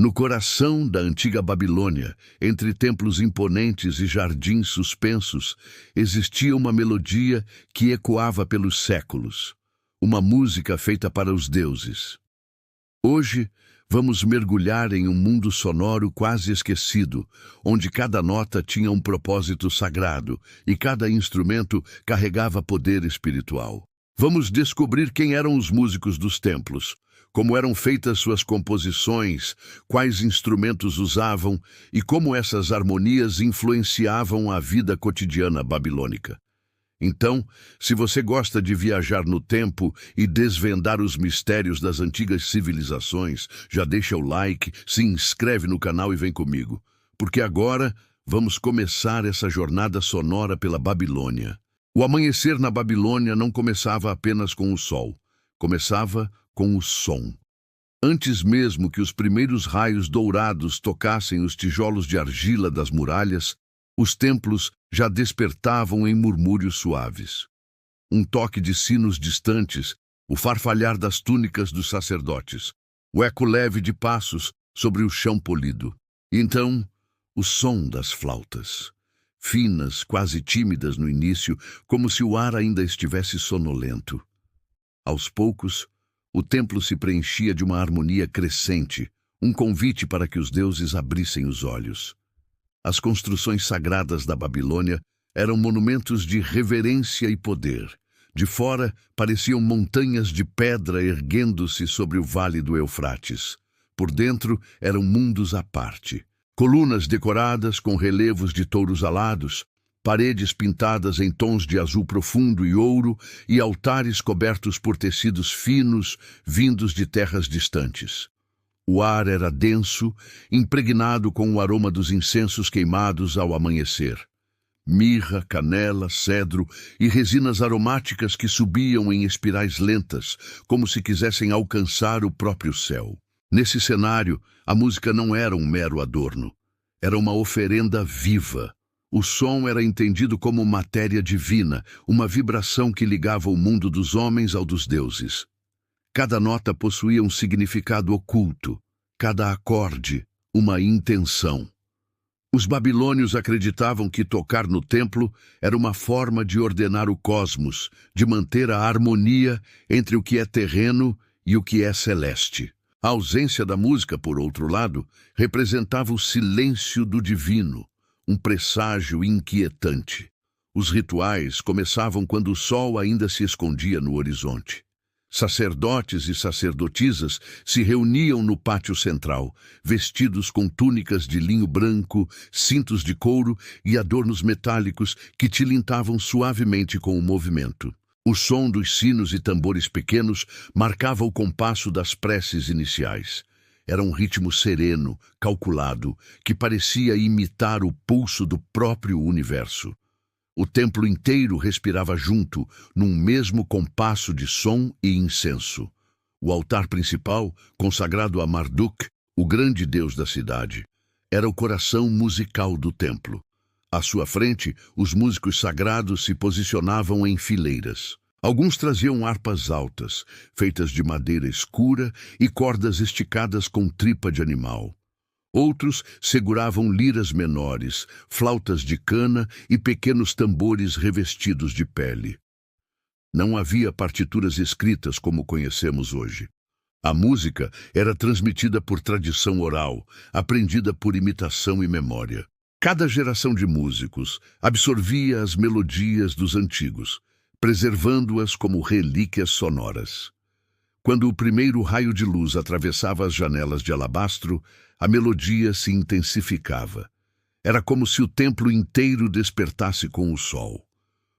No coração da antiga Babilônia, entre templos imponentes e jardins suspensos, existia uma melodia que ecoava pelos séculos, uma música feita para os deuses. Hoje, vamos mergulhar em um mundo sonoro quase esquecido, onde cada nota tinha um propósito sagrado e cada instrumento carregava poder espiritual. Vamos descobrir quem eram os músicos dos templos, como eram feitas suas composições, quais instrumentos usavam e como essas harmonias influenciavam a vida cotidiana babilônica. Então, se você gosta de viajar no tempo e desvendar os mistérios das antigas civilizações, já deixa o like, se inscreve no canal e vem comigo, porque agora vamos começar essa jornada sonora pela Babilônia. O amanhecer na Babilônia não começava apenas com o sol, começava com o som. Antes mesmo que os primeiros raios dourados tocassem os tijolos de argila das muralhas, os templos já despertavam em murmúrios suaves. Um toque de sinos distantes, o farfalhar das túnicas dos sacerdotes, o eco leve de passos sobre o chão polido. E então, o som das flautas, finas, quase tímidas no início, como se o ar ainda estivesse sonolento. Aos poucos, o templo se preenchia de uma harmonia crescente, um convite para que os deuses abrissem os olhos. As construções sagradas da Babilônia eram monumentos de reverência e poder. De fora, pareciam montanhas de pedra erguendo-se sobre o vale do Eufrates. Por dentro, eram mundos à parte. Colunas decoradas com relevos de touros alados, paredes pintadas em tons de azul profundo e ouro e altares cobertos por tecidos finos vindos de terras distantes. O ar era denso, impregnado com o aroma dos incensos queimados ao amanhecer. Mirra, canela, cedro e resinas aromáticas que subiam em espirais lentas, como se quisessem alcançar o próprio céu. Nesse cenário, a música não era um mero adorno. Era uma oferenda viva. O som era entendido como matéria divina, uma vibração que ligava o mundo dos homens ao dos deuses. Cada nota possuía um significado oculto, cada acorde, uma intenção. Os babilônios acreditavam que tocar no templo era uma forma de ordenar o cosmos, de manter a harmonia entre o que é terreno e o que é celeste. A ausência da música, por outro lado, representava o silêncio do divino, um presságio inquietante. Os rituais começavam quando o sol ainda se escondia no horizonte. Sacerdotes e sacerdotisas se reuniam no pátio central, vestidos com túnicas de linho branco, cintos de couro e adornos metálicos que tilintavam suavemente com o movimento. O som dos sinos e tambores pequenos marcava o compasso das preces iniciais. Era um ritmo sereno, calculado, que parecia imitar o pulso do próprio universo. O templo inteiro respirava junto, num mesmo compasso de som e incenso. O altar principal, consagrado a Marduk, o grande deus da cidade, era o coração musical do templo. À sua frente, os músicos sagrados se posicionavam em fileiras. Alguns traziam harpas altas, feitas de madeira escura e cordas esticadas com tripa de animal. Outros seguravam liras menores, flautas de cana e pequenos tambores revestidos de pele. Não havia partituras escritas como conhecemos hoje. A música era transmitida por tradição oral, aprendida por imitação e memória. Cada geração de músicos absorvia as melodias dos antigos, preservando-as como relíquias sonoras. Quando o primeiro raio de luz atravessava as janelas de alabastro, a melodia se intensificava. Era como se o templo inteiro despertasse com o sol.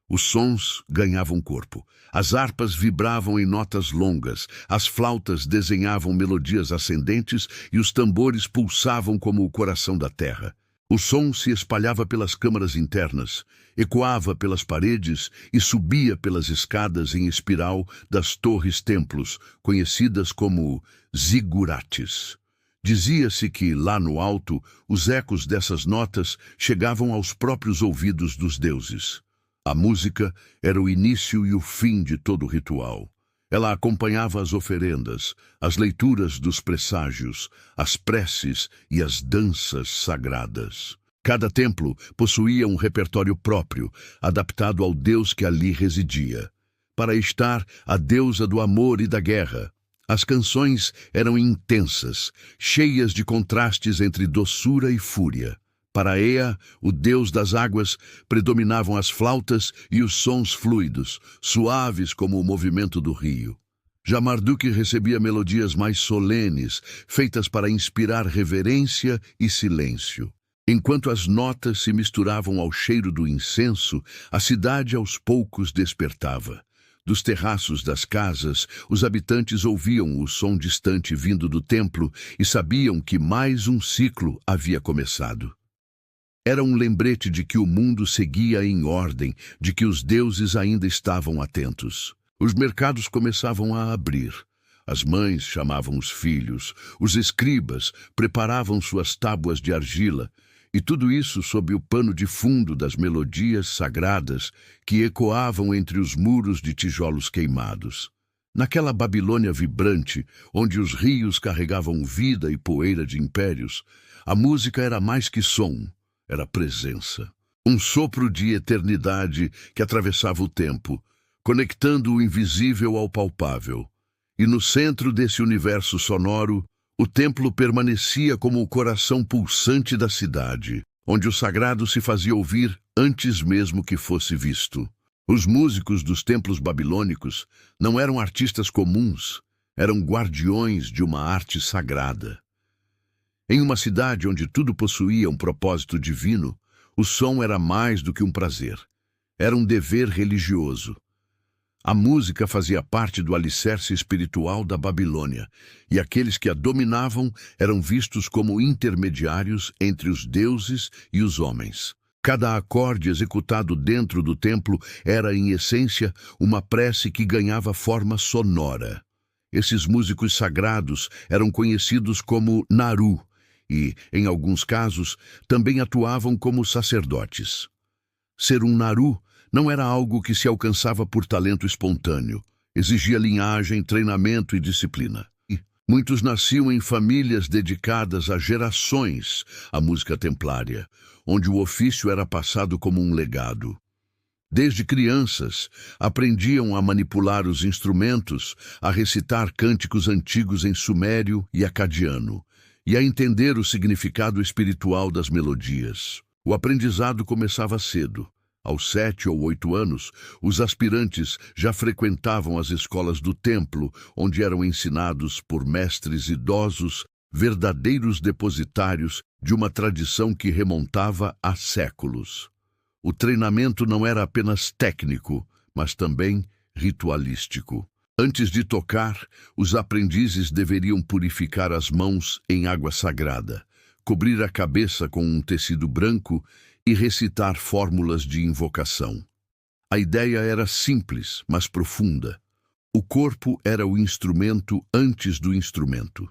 Os sons ganhavam corpo. As harpas vibravam em notas longas, as flautas desenhavam melodias ascendentes e os tambores pulsavam como o coração da terra. O som se espalhava pelas câmaras internas, ecoava pelas paredes e subia pelas escadas em espiral das torres-templos, conhecidas como zigurates. Dizia-se que, lá no alto, os ecos dessas notas chegavam aos próprios ouvidos dos deuses. A música era o início e o fim de todo o ritual. Ela acompanhava as oferendas, as leituras dos presságios, as preces e as danças sagradas. Cada templo possuía um repertório próprio, adaptado ao Deus que ali residia. Para estar a deusa do amor e da guerra. As canções eram intensas, cheias de contrastes entre doçura e fúria. Para Ea, o deus das águas, predominavam as flautas e os sons fluidos, suaves como o movimento do rio. Já Marduk recebia melodias mais solenes, feitas para inspirar reverência e silêncio. Enquanto as notas se misturavam ao cheiro do incenso, a cidade aos poucos despertava. Dos terraços das casas, os habitantes ouviam o som distante vindo do templo e sabiam que mais um ciclo havia começado. Era um lembrete de que o mundo seguia em ordem, de que os deuses ainda estavam atentos. Os mercados começavam a abrir. As mães chamavam os filhos, os escribas preparavam suas tábuas de argila, e tudo isso sob o pano de fundo das melodias sagradas que ecoavam entre os muros de tijolos queimados. Naquela Babilônia vibrante, onde os rios carregavam vida e poeira de impérios, a música era mais que som, era presença. Um sopro de eternidade que atravessava o tempo, conectando o invisível ao palpável. E no centro desse universo sonoro, o templo permanecia como o coração pulsante da cidade, onde o sagrado se fazia ouvir antes mesmo que fosse visto. Os músicos dos templos babilônicos não eram artistas comuns, eram guardiões de uma arte sagrada. Em uma cidade onde tudo possuía um propósito divino, o som era mais do que um prazer. Era um dever religioso. A música fazia parte do alicerce espiritual da Babilônia, e aqueles que a dominavam eram vistos como intermediários entre os deuses e os homens. Cada acorde executado dentro do templo era, em essência, uma prece que ganhava forma sonora. Esses músicos sagrados eram conhecidos como Naru e, em alguns casos, também atuavam como sacerdotes. Ser um Naru não era algo que se alcançava por talento espontâneo. Exigia linhagem, treinamento e disciplina. Muitos nasciam em famílias dedicadas há gerações à música templária, onde o ofício era passado como um legado. Desde crianças, aprendiam a manipular os instrumentos, a recitar cânticos antigos em sumério e acadiano, e a entender o significado espiritual das melodias. O aprendizado começava cedo. Aos 7 ou 8 anos, os aspirantes já frequentavam as escolas do templo, onde eram ensinados por mestres idosos, verdadeiros depositários de uma tradição que remontava a séculos. O treinamento não era apenas técnico, mas também ritualístico. Antes de tocar, os aprendizes deveriam purificar as mãos em água sagrada, cobrir a cabeça com um tecido branco e recitar fórmulas de invocação. A ideia era simples, mas profunda. O corpo era o instrumento antes do instrumento.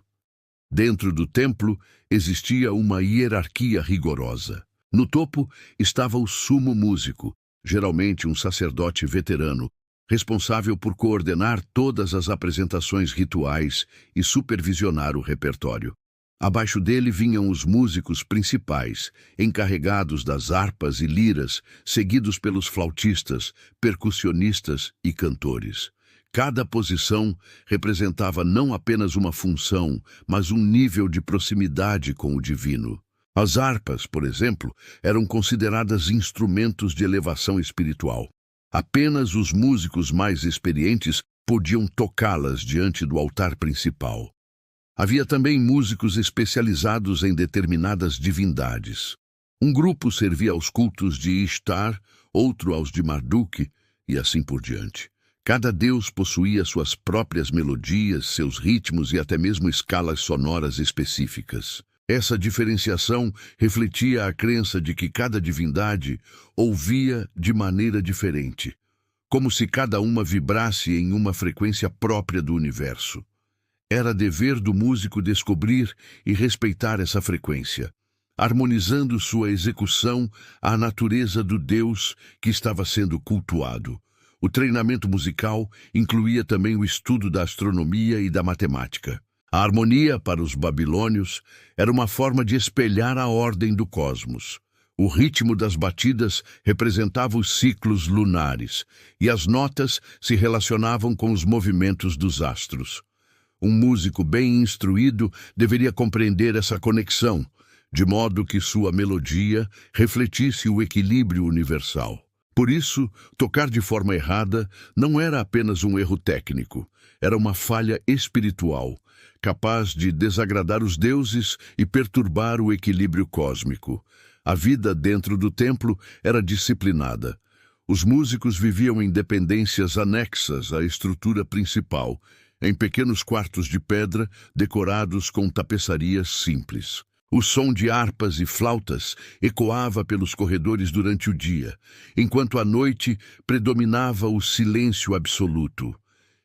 Dentro do templo existia uma hierarquia rigorosa. No topo estava o sumo músico, geralmente um sacerdote veterano, responsável por coordenar todas as apresentações rituais e supervisionar o repertório. Abaixo dele vinham os músicos principais, encarregados das harpas e liras, seguidos pelos flautistas, percussionistas e cantores. Cada posição representava não apenas uma função, mas um nível de proximidade com o divino. As harpas, por exemplo, eram consideradas instrumentos de elevação espiritual. Apenas os músicos mais experientes podiam tocá-las diante do altar principal. Havia também músicos especializados em determinadas divindades. Um grupo servia aos cultos de Ishtar, outro aos de Marduk, e assim por diante. Cada deus possuía suas próprias melodias, seus ritmos e até mesmo escalas sonoras específicas. Essa diferenciação refletia a crença de que cada divindade ouvia de maneira diferente, como se cada uma vibrasse em uma frequência própria do universo. Era dever do músico descobrir e respeitar essa frequência, harmonizando sua execução à natureza do Deus que estava sendo cultuado. O treinamento musical incluía também o estudo da astronomia e da matemática. A harmonia, para os babilônios, era uma forma de espelhar a ordem do cosmos. O ritmo das batidas representava os ciclos lunares, e as notas se relacionavam com os movimentos dos astros. Um músico bem instruído deveria compreender essa conexão, de modo que sua melodia refletisse o equilíbrio universal. Por isso, tocar de forma errada não era apenas um erro técnico, era uma falha espiritual, capaz de desagradar os deuses e perturbar o equilíbrio cósmico. A vida dentro do templo era disciplinada. Os músicos viviam em dependências anexas à estrutura principal, em pequenos quartos de pedra decorados com tapeçarias simples. O som de harpas e flautas ecoava pelos corredores durante o dia, enquanto à noite predominava o silêncio absoluto.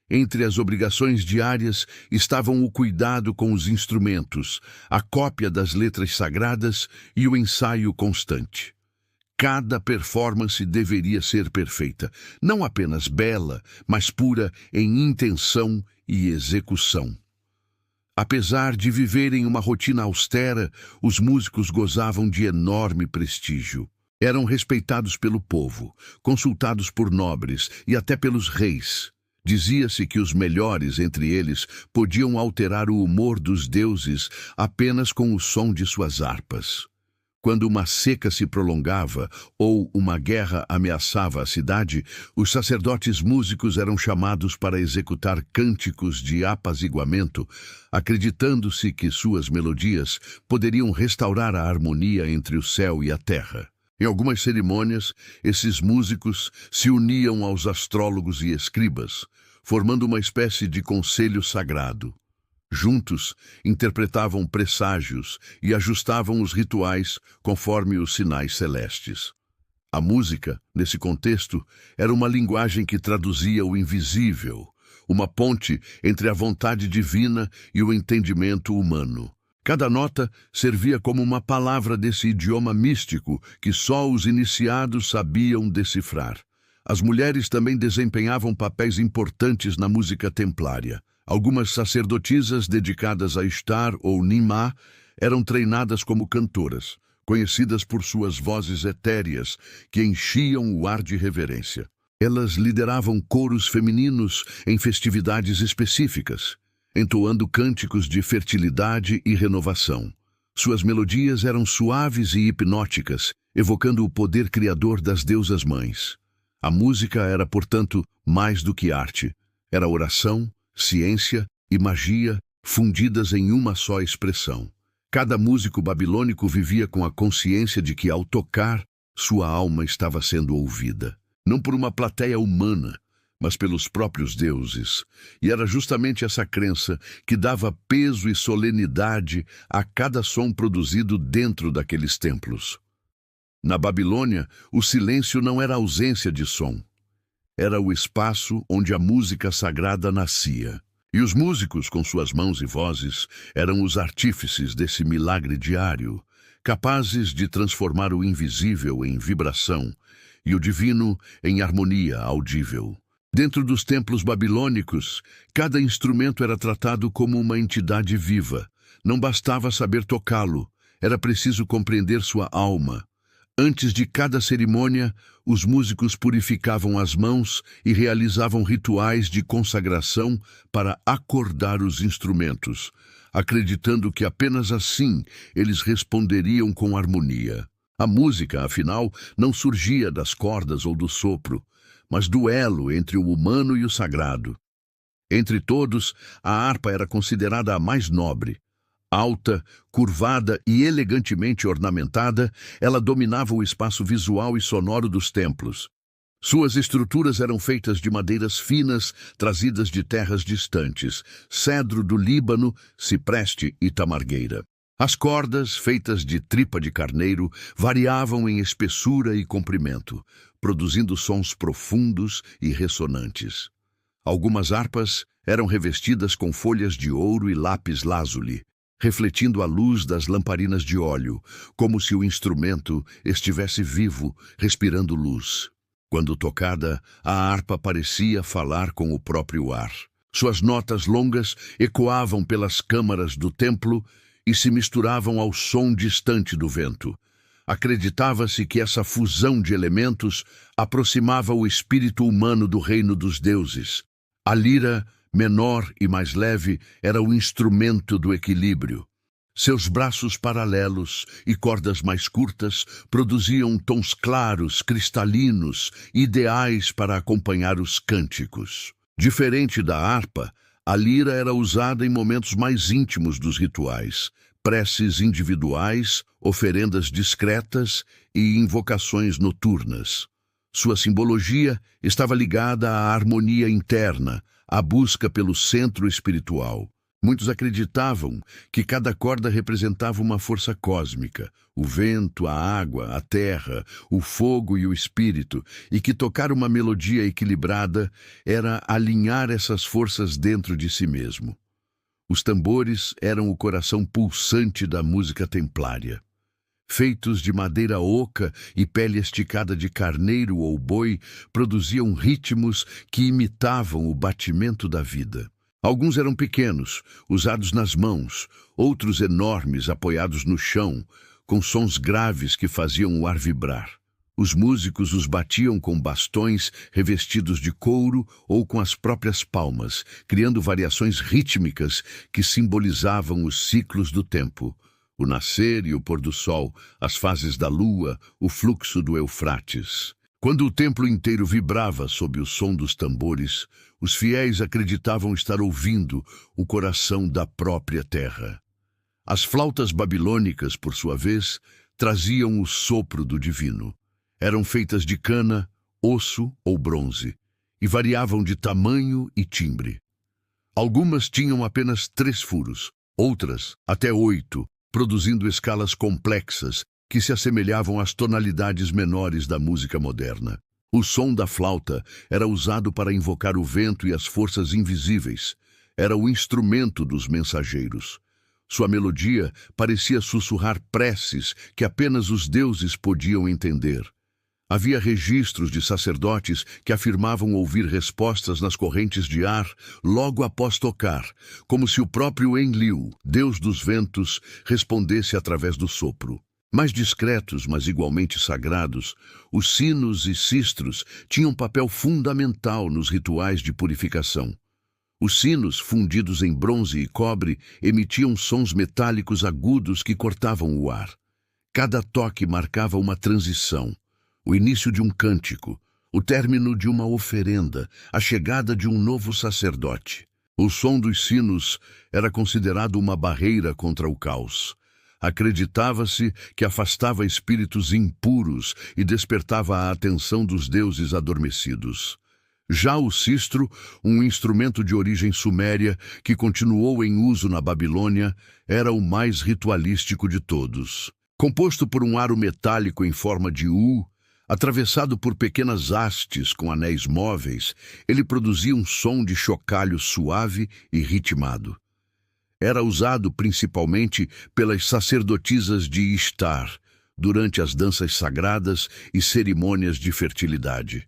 Entre as obrigações diárias estavam o cuidado com os instrumentos, a cópia das letras sagradas e o ensaio constante. Cada performance deveria ser perfeita, não apenas bela, mas pura em intenção e execução. Apesar de viverem uma rotina austera, os músicos gozavam de enorme prestígio. Eram respeitados pelo povo, consultados por nobres e até pelos reis. Dizia-se que os melhores entre eles podiam alterar o humor dos deuses apenas com o som de suas harpas. Quando uma seca se prolongava ou uma guerra ameaçava a cidade, os sacerdotes músicos eram chamados para executar cânticos de apaziguamento, acreditando-se que suas melodias poderiam restaurar a harmonia entre o céu e a terra. Em algumas cerimônias, esses músicos se uniam aos astrólogos e escribas, formando uma espécie de conselho sagrado. Juntos, interpretavam presságios e ajustavam os rituais conforme os sinais celestes. A música, nesse contexto, era uma linguagem que traduzia o invisível, uma ponte entre a vontade divina e o entendimento humano. Cada nota servia como uma palavra desse idioma místico que só os iniciados sabiam decifrar. As mulheres também desempenhavam papéis importantes na música templária. Algumas sacerdotisas dedicadas a Ishtar ou Nimá eram treinadas como cantoras, conhecidas por suas vozes etéreas que enchiam o ar de reverência. Elas lideravam coros femininos em festividades específicas, entoando cânticos de fertilidade e renovação. Suas melodias eram suaves e hipnóticas, evocando o poder criador das deusas mães. A música era, portanto, mais do que arte. Era oração, ciência e magia fundidas em uma só expressão. Cada músico babilônico vivia com a consciência de que, ao tocar, sua alma estava sendo ouvida. Não por uma plateia humana, mas pelos próprios deuses. E era justamente essa crença que dava peso e solenidade a cada som produzido dentro daqueles templos. Na Babilônia, o silêncio não era ausência de som. Era o espaço onde a música sagrada nascia. E os músicos, com suas mãos e vozes, eram os artífices desse milagre diário, capazes de transformar o invisível em vibração e o divino em harmonia audível. Dentro dos templos babilônicos, cada instrumento era tratado como uma entidade viva. Não bastava saber tocá-lo, era preciso compreender sua alma. Antes de cada cerimônia, os músicos purificavam as mãos e realizavam rituais de consagração para acordar os instrumentos, acreditando que apenas assim eles responderiam com harmonia. A música, afinal, não surgia das cordas ou do sopro, mas do elo entre o humano e o sagrado. Entre todos, a harpa era considerada a mais nobre. Alta, curvada e elegantemente ornamentada, ela dominava o espaço visual e sonoro dos templos. Suas estruturas eram feitas de madeiras finas, trazidas de terras distantes, cedro do Líbano, cipreste e tamargueira. As cordas, feitas de tripa de carneiro, variavam em espessura e comprimento, produzindo sons profundos e ressonantes. Algumas harpas eram revestidas com folhas de ouro e lápis-lazuli, refletindo a luz das lamparinas de óleo, como se o instrumento estivesse vivo, respirando luz. Quando tocada, a harpa parecia falar com o próprio ar. Suas notas longas ecoavam pelas câmaras do templo e se misturavam ao som distante do vento. Acreditava-se que essa fusão de elementos aproximava o espírito humano do reino dos deuses. A lira, menor e mais leve, era o instrumento do equilíbrio. Seus braços paralelos e cordas mais curtas produziam tons claros, cristalinos, ideais para acompanhar os cânticos. Diferente da harpa, a lira era usada em momentos mais íntimos dos rituais, preces individuais, oferendas discretas e invocações noturnas. Sua simbologia estava ligada à harmonia interna, à busca pelo centro espiritual. Muitos acreditavam que cada corda representava uma força cósmica, o vento, a água, a terra, o fogo e o espírito, e que tocar uma melodia equilibrada era alinhar essas forças dentro de si mesmo. Os tambores eram o coração pulsante da música templária. Feitos de madeira oca e pele esticada de carneiro ou boi, produziam ritmos que imitavam o batimento da vida. Alguns eram pequenos, usados nas mãos, outros enormes, apoiados no chão, com sons graves que faziam o ar vibrar. Os músicos os batiam com bastões revestidos de couro ou com as próprias palmas, criando variações rítmicas que simbolizavam os ciclos do tempo, o nascer e o pôr do sol, as fases da lua, o fluxo do Eufrates. Quando o templo inteiro vibrava sob o som dos tambores, os fiéis acreditavam estar ouvindo o coração da própria terra. As flautas babilônicas, por sua vez, traziam o sopro do divino. Eram feitas de cana, osso ou bronze, e variavam de tamanho e timbre. Algumas tinham apenas 3 furos, outras até 8, produzindo escalas complexas que se assemelhavam às tonalidades menores da música moderna. O som da flauta era usado para invocar o vento e as forças invisíveis. Era o instrumento dos mensageiros. Sua melodia parecia sussurrar preces que apenas os deuses podiam entender. Havia registros de sacerdotes que afirmavam ouvir respostas nas correntes de ar logo após tocar, como se o próprio Enlil, deus dos ventos, respondesse através do sopro. Mais discretos, mas igualmente sagrados, os sinos e sistros tinham papel fundamental nos rituais de purificação. Os sinos, fundidos em bronze e cobre, emitiam sons metálicos agudos que cortavam o ar. Cada toque marcava uma transição, o início de um cântico, o término de uma oferenda, a chegada de um novo sacerdote. O som dos sinos era considerado uma barreira contra o caos. Acreditava-se que afastava espíritos impuros e despertava a atenção dos deuses adormecidos. Já o sistro, um instrumento de origem suméria que continuou em uso na Babilônia, era o mais ritualístico de todos. Composto por um aro metálico em forma de U, atravessado por pequenas hastes com anéis móveis, ele produzia um som de chocalho suave e ritmado. Era usado principalmente pelas sacerdotisas de Ishtar, durante as danças sagradas e cerimônias de fertilidade.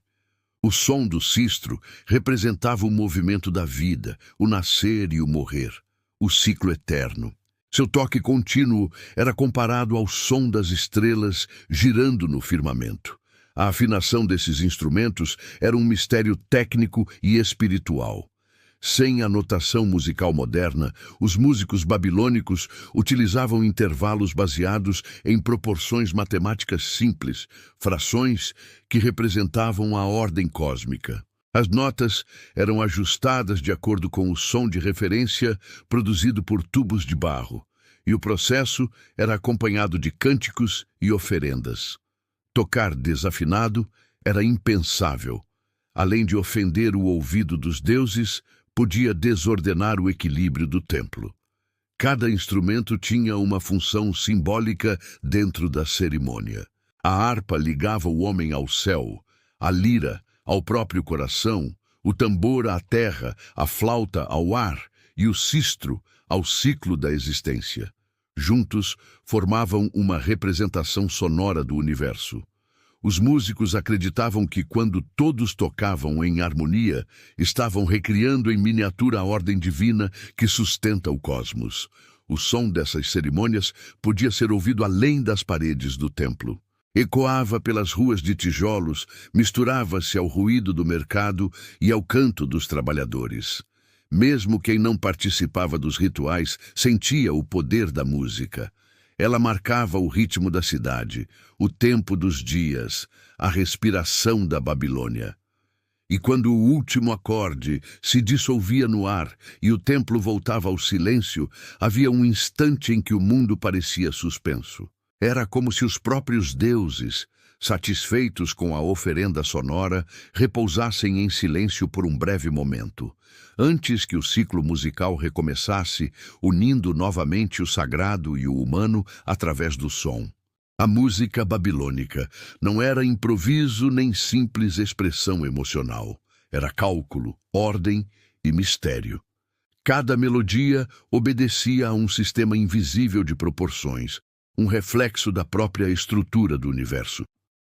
O som do sistro representava o movimento da vida, o nascer e o morrer, o ciclo eterno. Seu toque contínuo era comparado ao som das estrelas girando no firmamento. A afinação desses instrumentos era um mistério técnico e espiritual. Sem a notação musical moderna, os músicos babilônicos utilizavam intervalos baseados em proporções matemáticas simples, frações que representavam a ordem cósmica. As notas eram ajustadas de acordo com o som de referência produzido por tubos de barro, e o processo era acompanhado de cânticos e oferendas. Tocar desafinado era impensável. Além de ofender o ouvido dos deuses, podia desordenar o equilíbrio do templo. Cada instrumento tinha uma função simbólica dentro da cerimônia. A harpa ligava o homem ao céu, a lira ao próprio coração, o tambor à terra, a flauta ao ar e o sistro ao ciclo da existência. Juntos, formavam uma representação sonora do universo. Os músicos acreditavam que, quando todos tocavam em harmonia, estavam recriando em miniatura a ordem divina que sustenta o cosmos. O som dessas cerimônias podia ser ouvido além das paredes do templo. Ecoava pelas ruas de tijolos, misturava-se ao ruído do mercado e ao canto dos trabalhadores. Mesmo quem não participava dos rituais sentia o poder da música. Ela marcava o ritmo da cidade, o tempo dos dias, a respiração da Babilônia. E quando o último acorde se dissolvia no ar e o templo voltava ao silêncio, havia um instante em que o mundo parecia suspenso. Era como se os próprios deuses, satisfeitos com a oferenda sonora, repousassem em silêncio por um breve momento, antes que o ciclo musical recomeçasse, unindo novamente o sagrado e o humano através do som. A música babilônica não era improviso nem simples expressão emocional. Era cálculo, ordem e mistério. Cada melodia obedecia a um sistema invisível de proporções, um reflexo da própria estrutura do universo.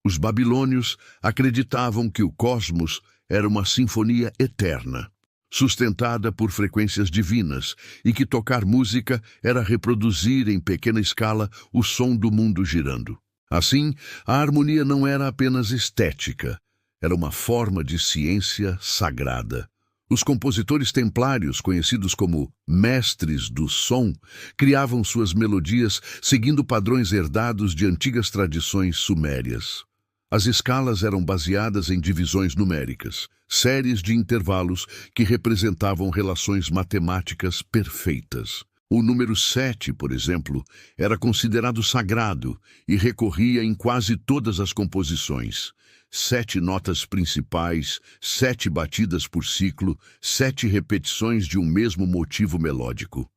Os babilônios acreditavam que o cosmos era uma sinfonia eterna, sustentada por frequências divinas, e que tocar música era reproduzir em pequena escala o som do mundo girando. Assim, a harmonia não era apenas estética, era uma forma de ciência sagrada. Os compositores templários, conhecidos como mestres do som, criavam suas melodias seguindo padrões herdados de antigas tradições sumérias. As escalas eram baseadas em divisões numéricas, séries de intervalos que representavam relações matemáticas perfeitas. O número 7, por exemplo, era considerado sagrado e recorria em quase todas as composições. 7 notas principais, 7 batidas por ciclo, 7 repetições de um mesmo motivo melódico.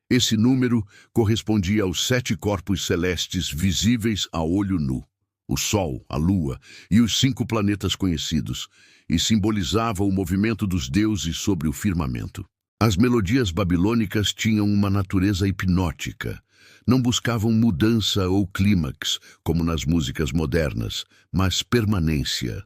Esse número correspondia aos 7 corpos celestes visíveis a olho nu: o Sol, a Lua e os 5 planetas conhecidos, e simbolizava o movimento dos deuses sobre o firmamento. As melodias babilônicas tinham uma natureza hipnótica. Não buscavam mudança ou clímax, como nas músicas modernas, mas permanência.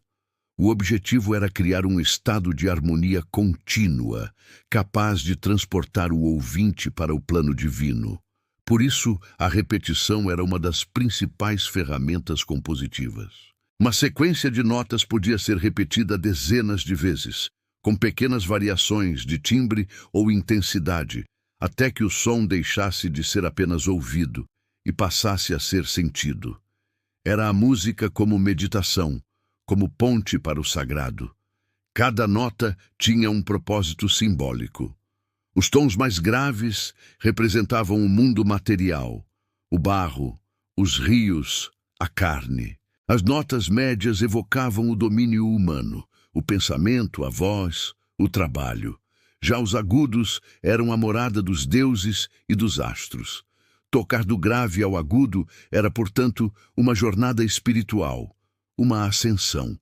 O objetivo era criar um estado de harmonia contínua, capaz de transportar o ouvinte para o plano divino. Por isso, a repetição era uma das principais ferramentas compositivas. Uma sequência de notas podia ser repetida dezenas de vezes, com pequenas variações de timbre ou intensidade, até que o som deixasse de ser apenas ouvido e passasse a ser sentido. Era a música como meditação, como ponte para o sagrado. Cada nota tinha um propósito simbólico. Os tons mais graves representavam o mundo material, o barro, os rios, a carne. As notas médias evocavam o domínio humano, o pensamento, a voz, o trabalho. Já os agudos eram a morada dos deuses e dos astros. Tocar do grave ao agudo era, portanto, uma jornada espiritual, uma ascensão.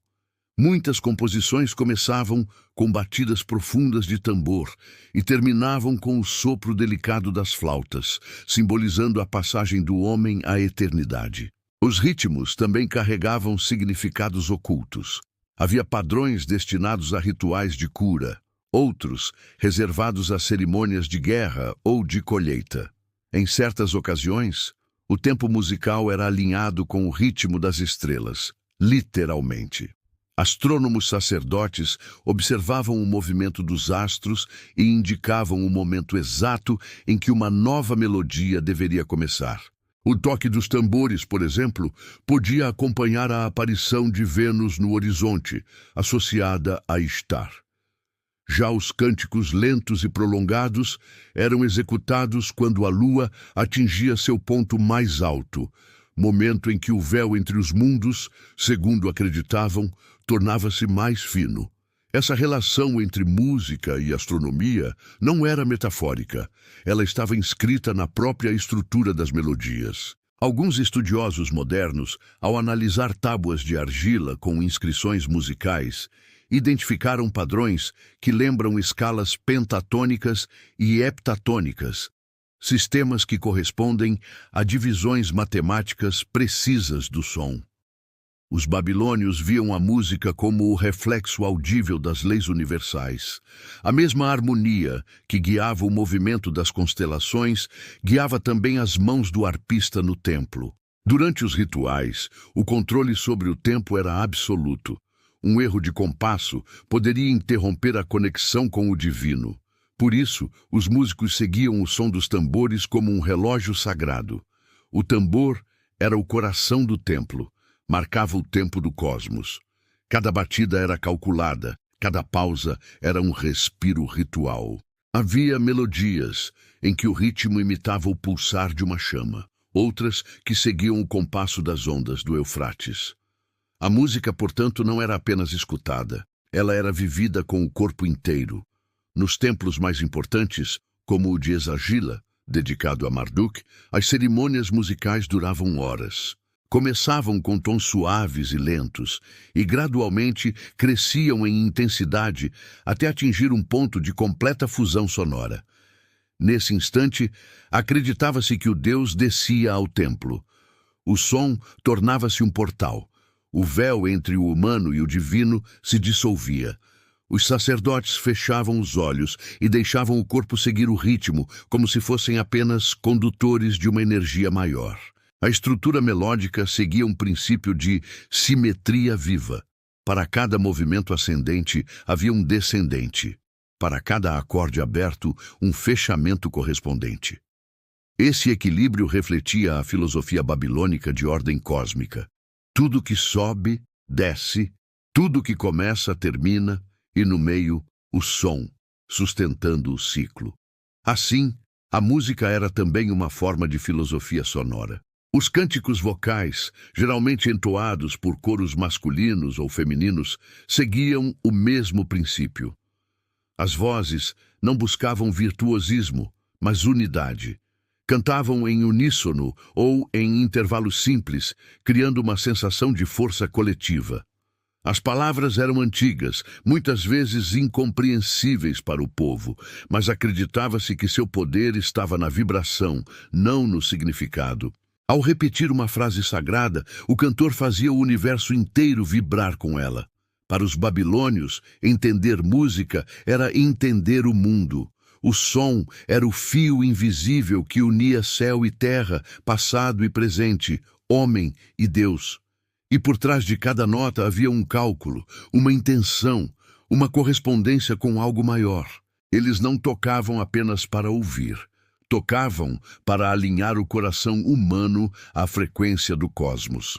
Muitas composições começavam com batidas profundas de tambor e terminavam com o sopro delicado das flautas, simbolizando a passagem do homem à eternidade. Os ritmos também carregavam significados ocultos. Havia padrões destinados a rituais de cura, outros reservados a cerimônias de guerra ou de colheita. Em certas ocasiões, o tempo musical era alinhado com o ritmo das estrelas, literalmente. Astrônomos sacerdotes observavam o movimento dos astros e indicavam o momento exato em que uma nova melodia deveria começar. O toque dos tambores, por exemplo, podia acompanhar a aparição de Vênus no horizonte, associada a Ishtar. Já os cânticos lentos e prolongados eram executados quando a lua atingia seu ponto mais alto, momento em que o véu entre os mundos, segundo acreditavam, tornava-se mais fino. Essa relação entre música e astronomia não era metafórica, ela estava inscrita na própria estrutura das melodias. Alguns estudiosos modernos, ao analisar tábuas de argila com inscrições musicais, identificaram padrões que lembram escalas pentatônicas e heptatônicas, sistemas que correspondem a divisões matemáticas precisas do som. Os babilônios viam a música como o reflexo audível das leis universais. A mesma harmonia que guiava o movimento das constelações guiava também as mãos do arpista no templo. Durante os rituais, o controle sobre o tempo era absoluto. Um erro de compasso poderia interromper a conexão com o divino. Por isso, os músicos seguiam o som dos tambores como um relógio sagrado. O tambor era o coração do templo, marcava o tempo do cosmos. Cada batida era calculada, cada pausa era um respiro ritual. Havia melodias em que o ritmo imitava o pulsar de uma chama, outras que seguiam o compasso das ondas do Eufrates. A música, portanto, não era apenas escutada, ela era vivida com o corpo inteiro. Nos templos mais importantes, como o de Esagila, dedicado a Marduk, as cerimônias musicais duravam horas. Começavam com tons suaves e lentos, e gradualmente cresciam em intensidade até atingir um ponto de completa fusão sonora. Nesse instante, acreditava-se que o Deus descia ao templo. O som tornava-se um portal. O véu entre o humano e o divino se dissolvia. Os sacerdotes fechavam os olhos e deixavam o corpo seguir o ritmo, como se fossem apenas condutores de uma energia maior. A estrutura melódica seguia um princípio de simetria viva. Para cada movimento ascendente havia um descendente. Para cada acorde aberto, um fechamento correspondente. Esse equilíbrio refletia a filosofia babilônica de ordem cósmica. Tudo que sobe, desce, tudo que começa, termina, e no meio, o som, sustentando o ciclo. Assim, a música era também uma forma de filosofia sonora. Os cânticos vocais, geralmente entoados por coros masculinos ou femininos, seguiam o mesmo princípio. As vozes não buscavam virtuosismo, mas unidade. Cantavam em uníssono ou em intervalos simples, criando uma sensação de força coletiva. As palavras eram antigas, muitas vezes incompreensíveis para o povo, mas acreditava-se que seu poder estava na vibração, não no significado. Ao repetir uma frase sagrada, o cantor fazia o universo inteiro vibrar com ela. Para os babilônios, entender música era entender o mundo. O som era o fio invisível que unia céu e terra, passado e presente, homem e Deus. E por trás de cada nota havia um cálculo, uma intenção, uma correspondência com algo maior. Eles não tocavam apenas para ouvir. Tocavam para alinhar o coração humano à frequência do cosmos.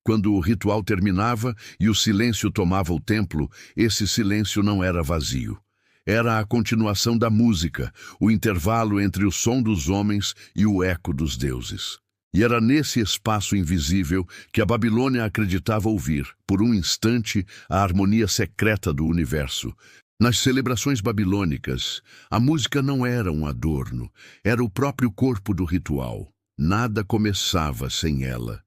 Quando o ritual terminava e o silêncio tomava o templo, esse silêncio não era vazio. Era a continuação da música, o intervalo entre o som dos homens e o eco dos deuses. E era nesse espaço invisível que a Babilônia acreditava ouvir, por um instante, a harmonia secreta do universo. Nas celebrações babilônicas, a música não era um adorno, era o próprio corpo do ritual. Nada começava sem ela.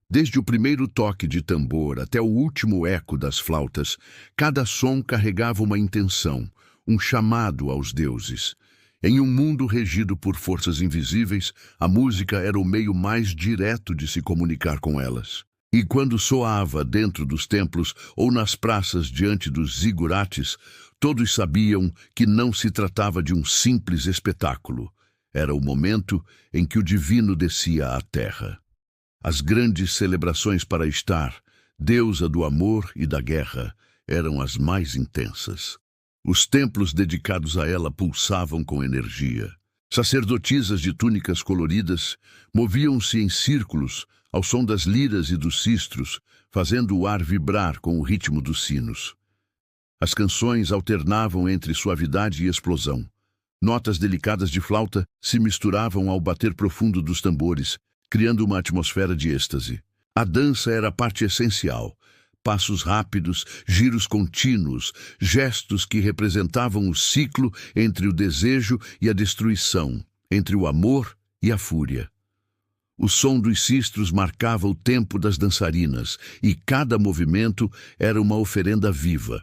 Desde o primeiro toque de tambor até o último eco das flautas, cada som carregava uma intenção, um chamado aos deuses. Em um mundo regido por forças invisíveis, a música era o meio mais direto de se comunicar com elas. E quando soava dentro dos templos ou nas praças diante dos zigurates, todos sabiam que não se tratava de um simples espetáculo. Era o momento em que o divino descia à terra. As grandes celebrações para Estar, deusa do amor e da guerra, eram as mais intensas. Os templos dedicados a ela pulsavam com energia. Sacerdotisas de túnicas coloridas moviam-se em círculos ao som das liras e dos sistros, fazendo o ar vibrar com o ritmo dos sinos. As canções alternavam entre suavidade e explosão. Notas delicadas de flauta se misturavam ao bater profundo dos tambores, criando uma atmosfera de êxtase. A dança era a parte essencial. Passos rápidos, giros contínuos, gestos que representavam o ciclo entre o desejo e a destruição, entre o amor e a fúria. O som dos sistros marcava o tempo das dançarinas, e cada movimento era uma oferenda viva.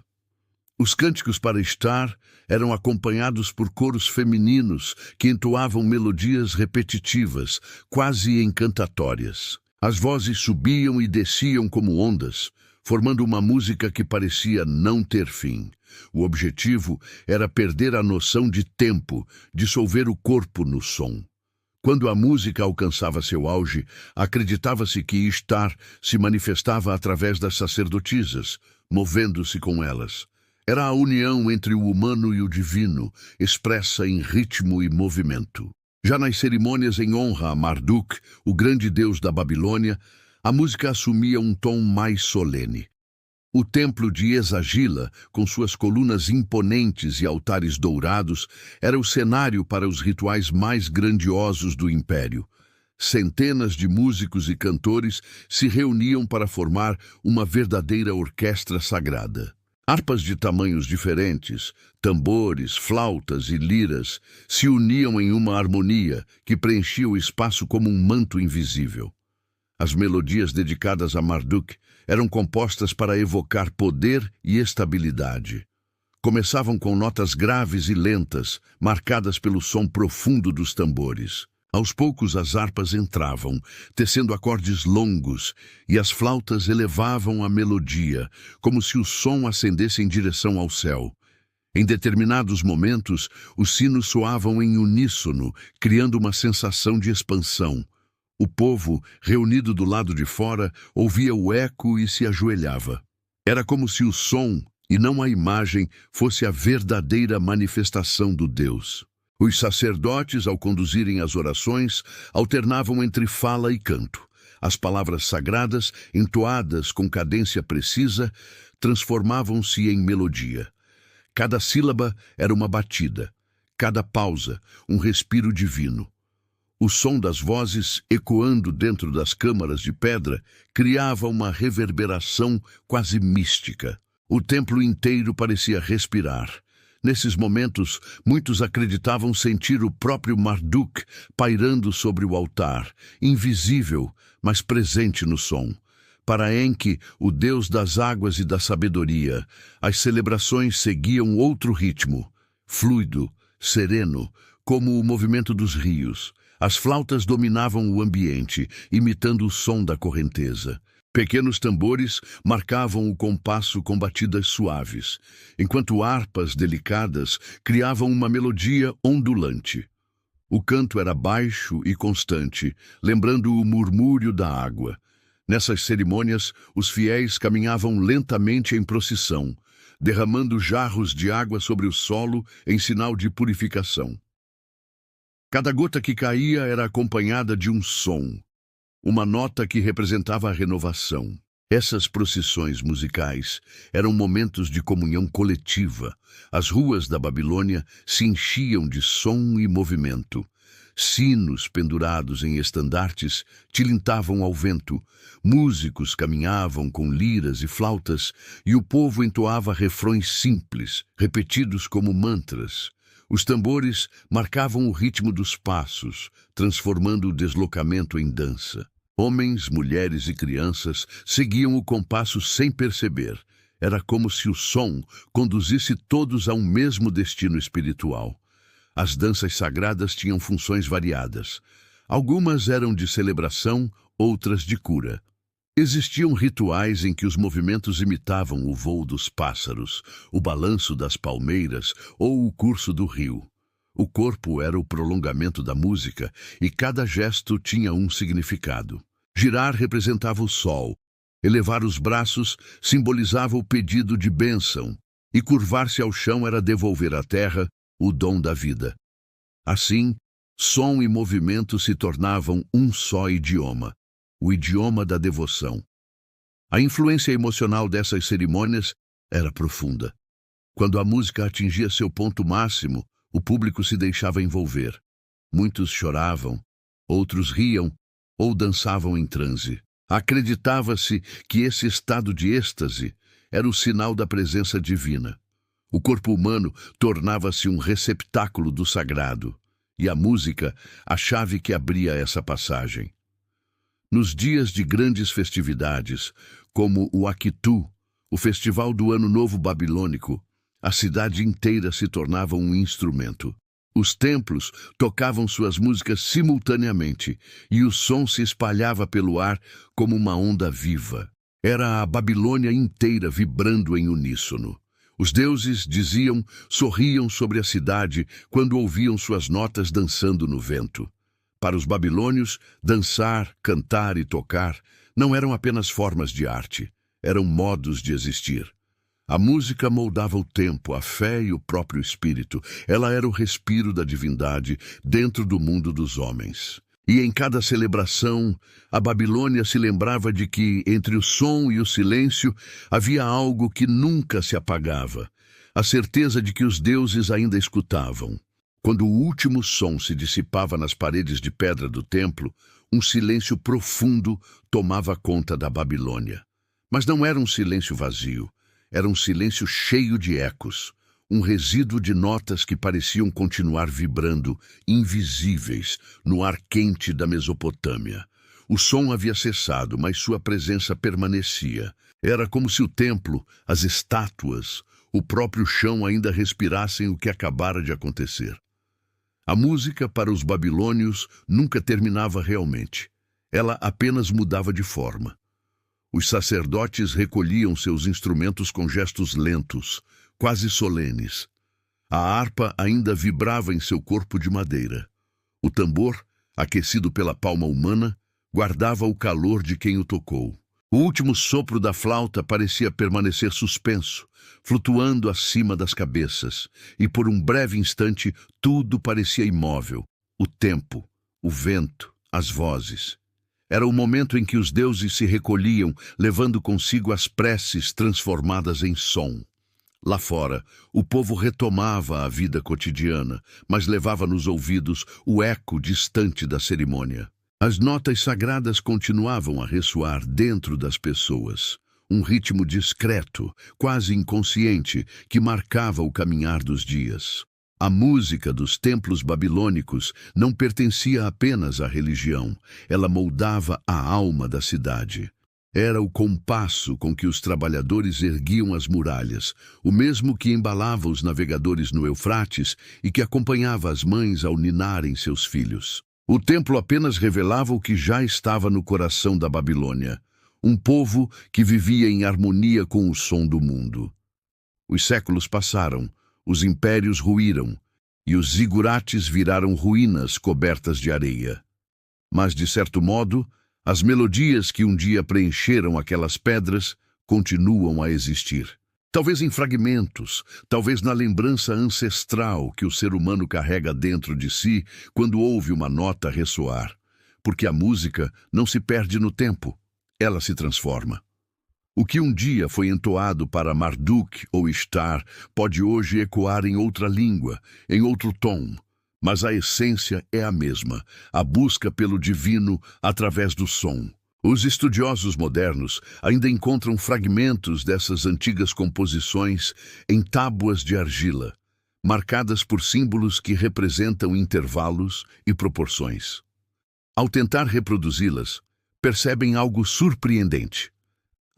Os cânticos para Estar eram acompanhados por coros femininos que entoavam melodias repetitivas, quase encantatórias. As vozes subiam e desciam como ondas, formando uma música que parecia não ter fim. O objetivo era perder a noção de tempo, dissolver o corpo no som. Quando a música alcançava seu auge, acreditava-se que Ishtar se manifestava através das sacerdotisas, movendo-se com elas. Era a união entre o humano e o divino, expressa em ritmo e movimento. Já nas cerimônias em honra a Marduk, o grande deus da Babilônia, a música assumia um tom mais solene. O templo de Esagila, com suas colunas imponentes e altares dourados, era o cenário para os rituais mais grandiosos do império. Centenas de músicos e cantores se reuniam para formar uma verdadeira orquestra sagrada. Harpas de tamanhos diferentes, tambores, flautas e liras se uniam em uma harmonia que preenchia o espaço como um manto invisível. As melodias dedicadas a Marduk eram compostas para evocar poder e estabilidade. Começavam com notas graves e lentas, marcadas pelo som profundo dos tambores. Aos poucos as harpas entravam, tecendo acordes longos, e as flautas elevavam a melodia, como se o som ascendesse em direção ao céu. Em determinados momentos, os sinos soavam em uníssono, criando uma sensação de expansão. O povo, reunido do lado de fora, ouvia o eco e se ajoelhava. Era como se o som, e não a imagem, fosse a verdadeira manifestação do Deus. Os sacerdotes, ao conduzirem as orações, alternavam entre fala e canto. As palavras sagradas, entoadas com cadência precisa, transformavam-se em melodia. Cada sílaba era uma batida, cada pausa, um respiro divino. O som das vozes, ecoando dentro das câmaras de pedra, criava uma reverberação quase mística. O templo inteiro parecia respirar. Nesses momentos, muitos acreditavam sentir o próprio Marduk pairando sobre o altar, invisível, mas presente no som. Para Enki, o deus das águas e da sabedoria, as celebrações seguiam outro ritmo, fluido, sereno, como o movimento dos rios. As flautas dominavam o ambiente, imitando o som da correnteza. Pequenos tambores marcavam o compasso com batidas suaves, enquanto harpas delicadas criavam uma melodia ondulante. O canto era baixo e constante, lembrando o murmúrio da água. Nessas cerimônias, os fiéis caminhavam lentamente em procissão, derramando jarros de água sobre o solo em sinal de purificação. Cada gota que caía era acompanhada de um som, uma nota que representava a renovação. Essas procissões musicais eram momentos de comunhão coletiva. As ruas da Babilônia se enchiam de som e movimento. Sinos pendurados em estandartes tilintavam ao vento, músicos caminhavam com liras e flautas, e o povo entoava refrões simples, repetidos como mantras. Os tambores marcavam o ritmo dos passos, transformando o deslocamento em dança. Homens, mulheres e crianças seguiam o compasso sem perceber. Era como se o som conduzisse todos a um mesmo destino espiritual. As danças sagradas tinham funções variadas. Algumas eram de celebração, outras de cura. Existiam rituais em que os movimentos imitavam o voo dos pássaros, o balanço das palmeiras ou o curso do rio. O corpo era o prolongamento da música e cada gesto tinha um significado. Girar representava o sol, elevar os braços simbolizava o pedido de bênção e curvar-se ao chão era devolver à terra o dom da vida. Assim, som e movimento se tornavam um só idioma, o idioma da devoção. A influência emocional dessas cerimônias era profunda. Quando a música atingia seu ponto máximo, o público se deixava envolver. Muitos choravam, outros riam ou dançavam em transe. Acreditava-se que esse estado de êxtase era o sinal da presença divina. O corpo humano tornava-se um receptáculo do sagrado, e a música a chave que abria essa passagem. Nos dias de grandes festividades, como o Akitu, o festival do Ano Novo Babilônico, a cidade inteira se tornava um instrumento. Os templos tocavam suas músicas simultaneamente, e o som se espalhava pelo ar como uma onda viva. Era a Babilônia inteira vibrando em uníssono. Os deuses, diziam, sorriam sobre a cidade quando ouviam suas notas dançando no vento. Para os babilônios, dançar, cantar e tocar não eram apenas formas de arte, eram modos de existir. A música moldava o tempo, a fé e o próprio espírito. Ela era o respiro da divindade dentro do mundo dos homens. E em cada celebração, a Babilônia se lembrava de que, entre o som e o silêncio, havia algo que nunca se apagava, a certeza de que os deuses ainda escutavam. Quando o último som se dissipava nas paredes de pedra do templo, um silêncio profundo tomava conta da Babilônia. Mas não era um silêncio vazio. Era um silêncio cheio de ecos, um resíduo de notas que pareciam continuar vibrando, invisíveis, no ar quente da Mesopotâmia. O som havia cessado, mas sua presença permanecia. Era como se o templo, as estátuas, o próprio chão ainda respirassem o que acabara de acontecer. A música para os babilônios nunca terminava realmente. Ela apenas mudava de forma. Os sacerdotes recolhiam seus instrumentos com gestos lentos, quase solenes. A harpa ainda vibrava em seu corpo de madeira. O tambor, aquecido pela palma humana, guardava o calor de quem o tocou. O último sopro da flauta parecia permanecer suspenso, flutuando acima das cabeças, e por um breve instante tudo parecia imóvel. O tempo, o vento, as vozes. Era o momento em que os deuses se recolhiam, levando consigo as preces transformadas em som. Lá fora, o povo retomava a vida cotidiana, mas levava nos ouvidos o eco distante da cerimônia. As notas sagradas continuavam a ressoar dentro das pessoas, um ritmo discreto, quase inconsciente, que marcava o caminhar dos dias. A música dos templos babilônicos não pertencia apenas à religião, ela moldava a alma da cidade. Era o compasso com que os trabalhadores erguiam as muralhas, o mesmo que embalava os navegadores no Eufrates e que acompanhava as mães ao ninarem seus filhos. O templo apenas revelava o que já estava no coração da Babilônia, um povo que vivia em harmonia com o som do mundo. Os séculos passaram. Os impérios ruíram, e os zigurates viraram ruínas cobertas de areia. Mas, de certo modo, as melodias que um dia preencheram aquelas pedras continuam a existir. Talvez em fragmentos, talvez na lembrança ancestral que o ser humano carrega dentro de si quando ouve uma nota ressoar. Porque a música não se perde no tempo, ela se transforma. O que um dia foi entoado para Marduk ou Ishtar pode hoje ecoar em outra língua, em outro tom, mas a essência é a mesma, a busca pelo divino através do som. Os estudiosos modernos ainda encontram fragmentos dessas antigas composições em tábuas de argila, marcadas por símbolos que representam intervalos e proporções. Ao tentar reproduzi-las, percebem algo surpreendente.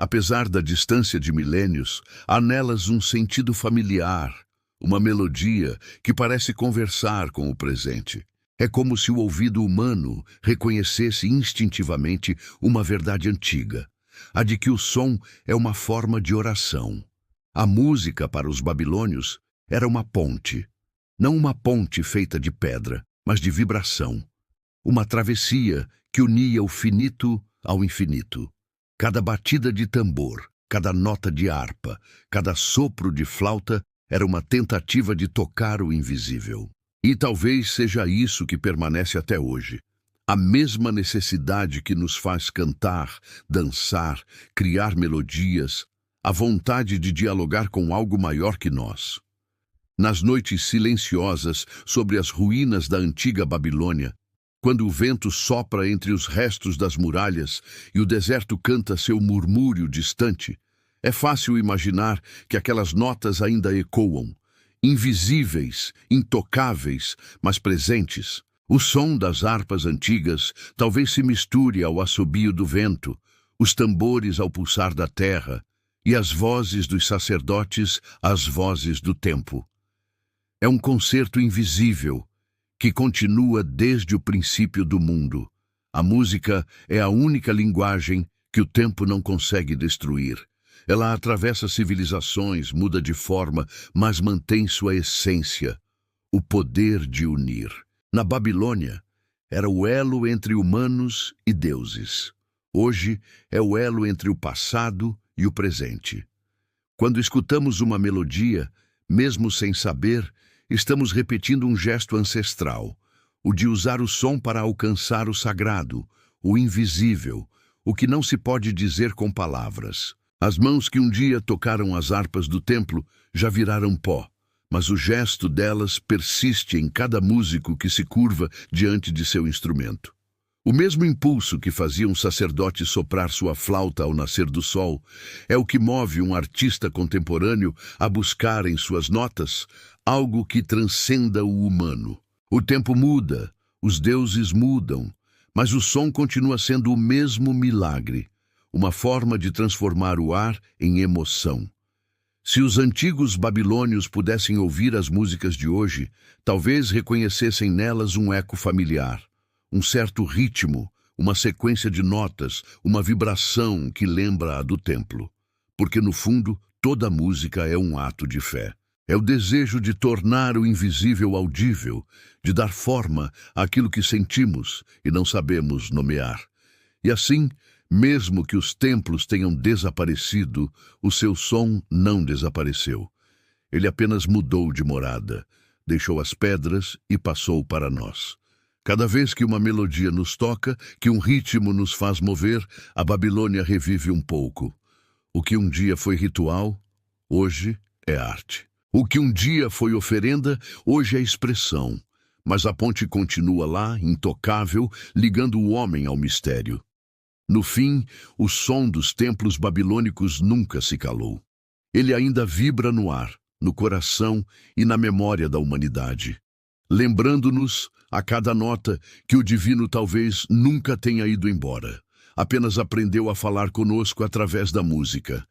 Apesar da distância de milênios, há nelas um sentido familiar, uma melodia que parece conversar com o presente. É como se o ouvido humano reconhecesse instintivamente uma verdade antiga, a de que o som é uma forma de oração. A música, para os babilônios, era uma ponte. Não uma ponte feita de pedra, mas de vibração. Uma travessia que unia o finito ao infinito. Cada batida de tambor, cada nota de harpa, cada sopro de flauta era uma tentativa de tocar o invisível. E talvez seja isso que permanece até hoje. A mesma necessidade que nos faz cantar, dançar, criar melodias, a vontade de dialogar com algo maior que nós. Nas noites silenciosas sobre as ruínas da antiga Babilônia, quando o vento sopra entre os restos das muralhas e o deserto canta seu murmúrio distante, é fácil imaginar que aquelas notas ainda ecoam, invisíveis, intocáveis, mas presentes. O som das harpas antigas talvez se misture ao assobio do vento, os tambores ao pulsar da terra e as vozes dos sacerdotes às vozes do tempo. É um concerto invisível, que continua desde o princípio do mundo. A música é a única linguagem que o tempo não consegue destruir. Ela atravessa civilizações, muda de forma, mas mantém sua essência, o poder de unir. Na Babilônia, era o elo entre humanos e deuses. Hoje é o elo entre o passado e o presente. Quando escutamos uma melodia, mesmo sem saber, estamos repetindo um gesto ancestral, o de usar o som para alcançar o sagrado, o invisível, o que não se pode dizer com palavras. As mãos que um dia tocaram as harpas do templo já viraram pó, mas o gesto delas persiste em cada músico que se curva diante de seu instrumento. O mesmo impulso que fazia um sacerdote soprar sua flauta ao nascer do sol é o que move um artista contemporâneo a buscar em suas notas algo que transcenda o humano. O tempo muda, os deuses mudam, mas o som continua sendo o mesmo milagre, uma forma de transformar o ar em emoção. Se os antigos babilônios pudessem ouvir as músicas de hoje, talvez reconhecessem nelas um eco familiar, um certo ritmo, uma sequência de notas, uma vibração que lembra a do templo. Porque, no fundo, toda música é um ato de fé. É o desejo de tornar o invisível audível, de dar forma àquilo que sentimos e não sabemos nomear. E assim, mesmo que os templos tenham desaparecido, o seu som não desapareceu. Ele apenas mudou de morada, deixou as pedras e passou para nós. Cada vez que uma melodia nos toca, que um ritmo nos faz mover, a Babilônia revive um pouco. O que um dia foi ritual, hoje é arte. O que um dia foi oferenda, hoje é expressão. Mas a ponte continua lá, intocável, ligando o homem ao mistério. No fim, o som dos templos babilônicos nunca se calou. Ele ainda vibra no ar, no coração e na memória da humanidade, lembrando-nos, a cada nota, que o divino talvez nunca tenha ido embora. Apenas aprendeu a falar conosco através da música.